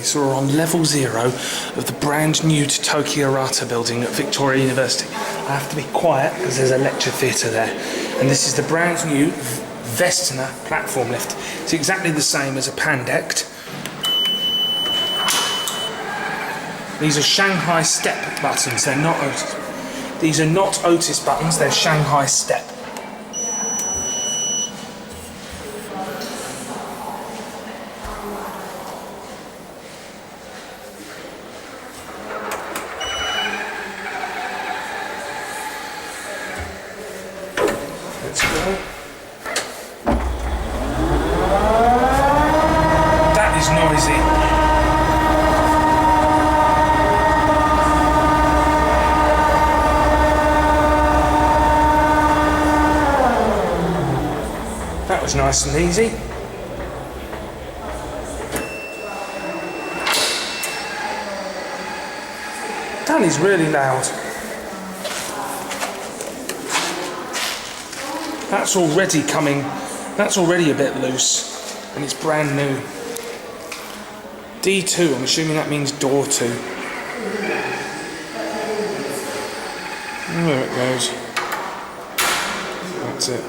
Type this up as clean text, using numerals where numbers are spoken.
So we're on level 0 of the brand new Toki Rata building at Victoria University. I have to be quiet because there's a lecture theatre there. And this is the brand new Vestner platform lift. It's exactly the same as a Pandect. These are Shanghai step buttons, they're not Otis. These are not Otis buttons, they're Shanghai step. Let's go. That is noisy. That was nice and easy. That is really loud. That's already a bit loose, and it's brand new. D2, I'm assuming that means door 2. And there it goes. That's it.